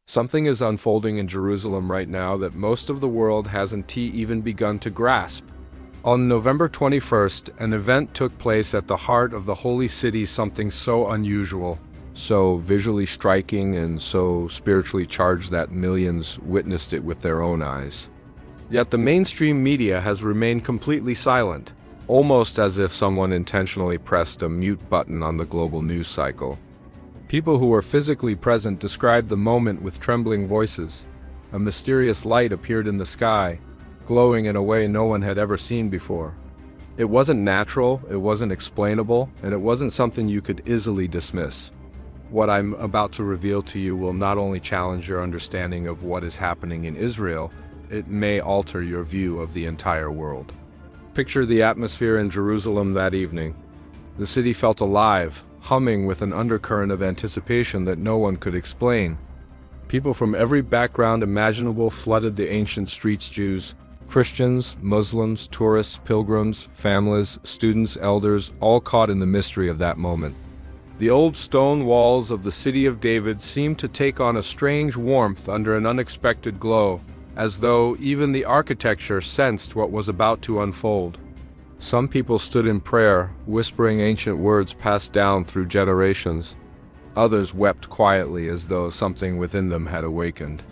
Something is unfolding in Jerusalem right now that most of the world hasn't even begun to grasp. On November 21st, an event took place at the heart of the holy city, something so unusual, so visually striking, and so spiritually charged that millions witnessed it with their own eyes. Yet the mainstream media has remained completely silent, almost as if someone intentionally pressed a mute button on the global news cycle. People who were physically present described the moment with trembling voices. A mysterious light appeared in the sky, glowing in a way no one had ever seen before. It wasn't natural, it wasn't explainable, and it wasn't something you could easily dismiss. What I'm about to reveal to you will not only challenge your understanding of what is happening in Israel, it may alter your view of the entire world. Picture the atmosphere in Jerusalem that evening. The city felt alive, humming with an undercurrent of anticipation that no one could explain. People from every background imaginable flooded the ancient streets. Jews, Christians, Muslims, tourists, pilgrims, families, students, elders, all caught in the mystery of that moment. The old stone walls of the city of David seemed to take on a strange warmth under an unexpected glow, as though even the architecture sensed what was about to unfold. Some people stood in prayer, whispering ancient words passed down through generations. Others wept quietly as though something within them had awakened.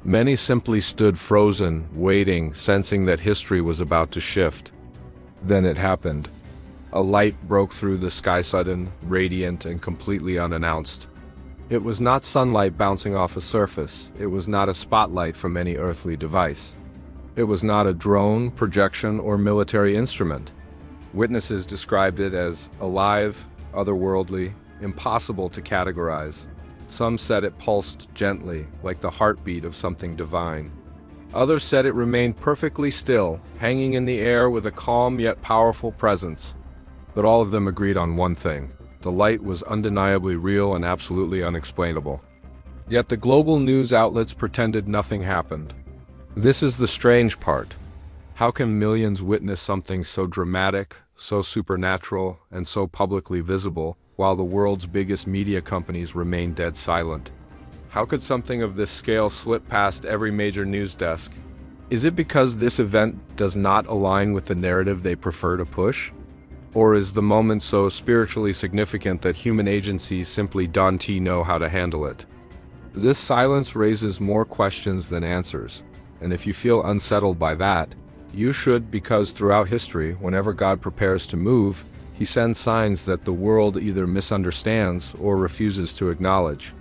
Many simply stood frozen, waiting, sensing that history was about to shift. Then it happened. A light broke through the sky, sudden, radiant, and completely unannounced. It was not sunlight bouncing off a surface. It was not a spotlight from any earthly device. It was not a drone, projection, or military instrument. Witnesses described it as alive, otherworldly, impossible to categorize. Some said it pulsed gently, like the heartbeat of something divine. Others said it remained perfectly still, hanging in the air with a calm yet powerful presence. But all of them agreed on one thing: the light was undeniably real and absolutely unexplainable. Yet the global news outlets pretended nothing happened. This is the strange part. How can millions witness something so dramatic, so supernatural, and so publicly visible, while the world's biggest media companies remain dead silent? How could something of this scale slip past every major news desk? Is it because this event does not align with the narrative they prefer to push? Or is the moment so spiritually significant that human agencies simply don't know how to handle it? This silence raises more questions than answers. And if you feel unsettled by that, you should, because throughout history, whenever God prepares to move, He sends signs that the world either misunderstands or refuses to acknowledge.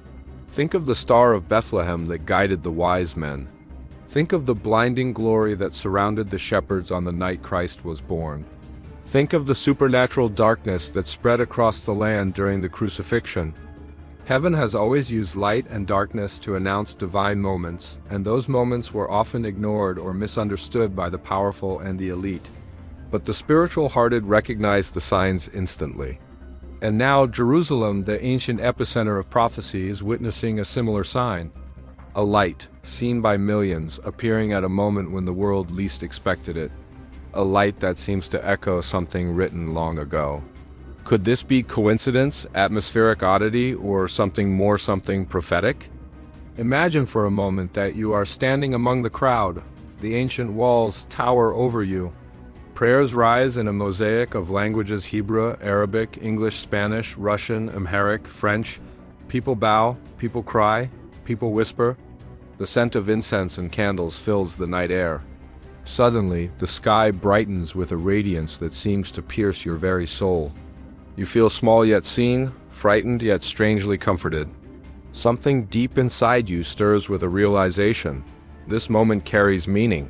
Think of the Star of Bethlehem that guided the wise men. Think of the blinding glory that surrounded the shepherds on the night Christ was born. Think of the supernatural darkness that spread across the land during the crucifixion. Heaven has always used light and darkness to announce divine moments, and those moments were often ignored or misunderstood by the powerful and the elite. But the spiritual-hearted recognized the signs instantly. And now Jerusalem, the ancient epicenter of prophecy, is witnessing a similar sign. A light, seen by millions, appearing at a moment when the world least expected it. A light that seems to echo something written long ago. Could this be coincidence, atmospheric oddity, or something prophetic? Imagine for a moment that you are standing among the crowd. The ancient walls tower over you. Prayers rise in a mosaic of languages: Hebrew, Arabic, English, Spanish, Russian, Amharic, French. People bow, people cry, people whisper. The scent of incense and candles fills the night air. Suddenly, the sky brightens with a radiance that seems to pierce your very soul. You feel small yet seen, frightened yet strangely comforted. Something deep inside you stirs with a realization. This moment carries meaning.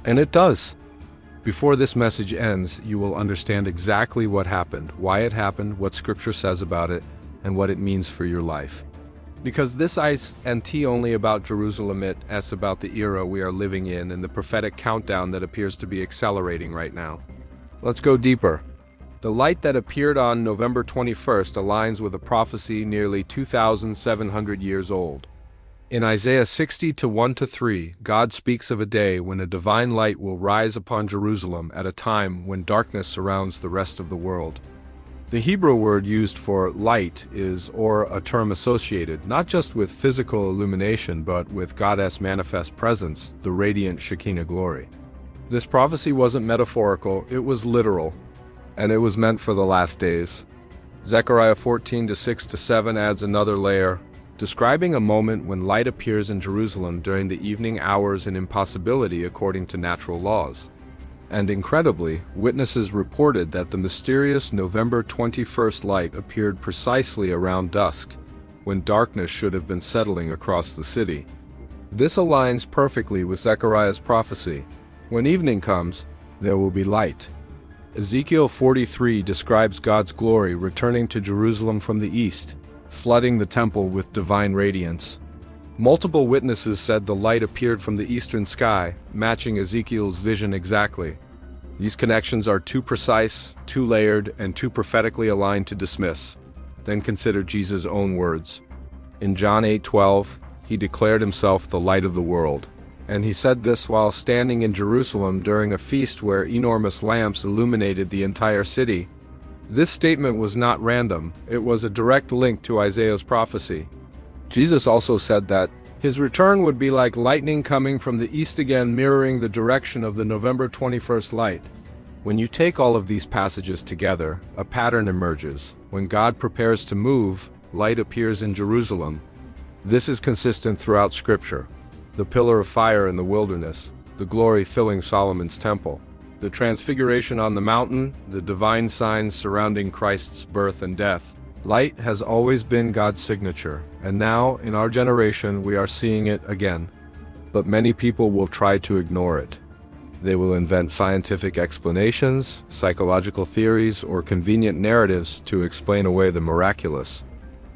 And it does. Before this message ends, you will understand exactly what happened, why it happened, what Scripture says about it, and what it means for your life. Because this isn't only about Jerusalem, it's about the era we are living in and the prophetic countdown that appears to be accelerating right now. Let's go deeper. The light that appeared on November 21st aligns with a prophecy nearly 2,700 years old. In Isaiah 60:1-3, God speaks of a day when a divine light will rise upon Jerusalem at a time when darkness surrounds the rest of the world. The Hebrew word used for light is or, a term associated not just with physical illumination but with God's manifest presence, the radiant Shekinah glory. This prophecy wasn't metaphorical, it was literal, and it was meant for the last days. Zechariah 14:6-7 adds another layer, describing a moment when light appears in Jerusalem during the evening hours, an impossibility according to natural laws. And incredibly, witnesses reported that the mysterious November 21st light appeared precisely around dusk, when darkness should have been settling across the city. This aligns perfectly with Zechariah's prophecy. When evening comes, there will be light. Ezekiel 43 describes God's glory returning to Jerusalem from the east, flooding the temple with divine radiance. Multiple witnesses said the light appeared from the eastern sky, matching Ezekiel's vision exactly. These connections are too precise, too layered, and too prophetically aligned to dismiss. Then consider Jesus' own words. In John 8:12, he declared himself the light of the world. And he said this while standing in Jerusalem during a feast where enormous lamps illuminated the entire city. This statement was not random, it was a direct link to Isaiah's prophecy. Jesus also said that his return would be like lightning coming from the east, again mirroring the direction of the November 21st light. When you take all of these passages together, a pattern emerges. When God prepares to move, light appears in Jerusalem. This is consistent throughout Scripture. The pillar of fire in the wilderness, the glory filling Solomon's temple, the transfiguration on the mountain, the divine signs surrounding Christ's birth and death. Light has always been God's signature, and now, in our generation, we are seeing it again. But many people will try to ignore it. They will invent scientific explanations, psychological theories, or convenient narratives to explain away the miraculous.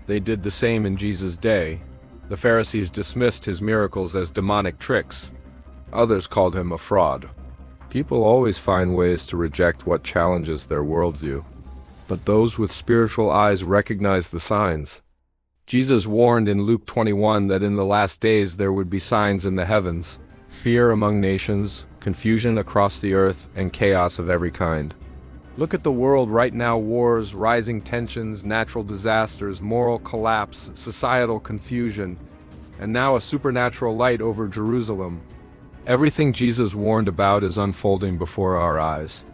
They did the same in Jesus' day. The Pharisees dismissed his miracles as demonic tricks. Others called him a fraud. People always find ways to reject what challenges their worldview. But those with spiritual eyes recognize the signs. Jesus warned in Luke 21 that in the last days there would be signs in the heavens, fear among nations, confusion across the earth, and chaos of every kind. Look at the world right now: wars, rising tensions, natural disasters, moral collapse, societal confusion, and now a supernatural light over Jerusalem. Everything Jesus warned about is unfolding before our eyes.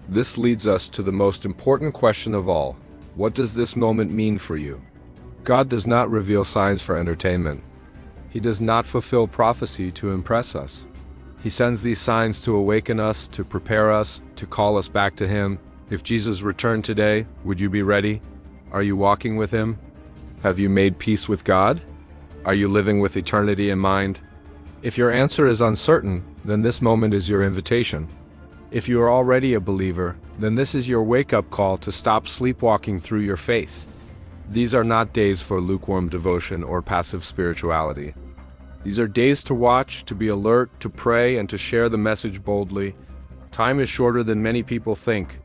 This leads us to the most important question of all. What does this moment mean for you? God does not reveal signs for entertainment. He does not fulfill prophecy to impress us. He sends these signs to awaken us, to prepare us, to call us back to Him. If Jesus returned today, would you be ready? Are you walking with Him? Have you made peace with God? Are you living with eternity in mind? If your answer is uncertain, then this moment is your invitation. If you are already a believer, then this is your wake-up call to stop sleepwalking through your faith. These are not days for lukewarm devotion or passive spirituality. These are days to watch, to be alert, to pray, and to share the message boldly. Time is shorter than many people think.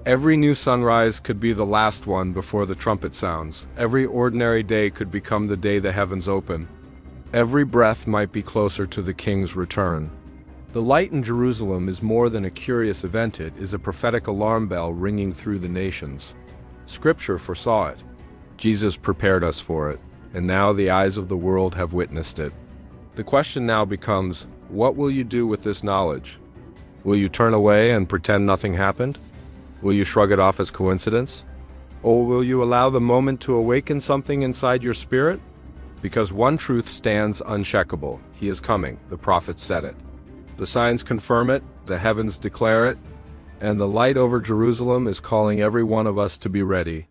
Every new sunrise could be the last one before the trumpet sounds. Every ordinary day could become the day the heavens open. Every breath might be closer to the King's return. The light in Jerusalem is more than a curious event, it is a prophetic alarm bell ringing through the nations. Scripture foresaw it. Jesus prepared us for it, and now the eyes of the world have witnessed it. The question now becomes, what will you do with this knowledge? Will you turn away and pretend nothing happened? Will you shrug it off as coincidence? Or will you allow the moment to awaken something inside your spirit? Because one truth stands uncheckable. He is coming. The prophets said it. The signs confirm it, the heavens declare it, and the light over Jerusalem is calling every one of us to be ready.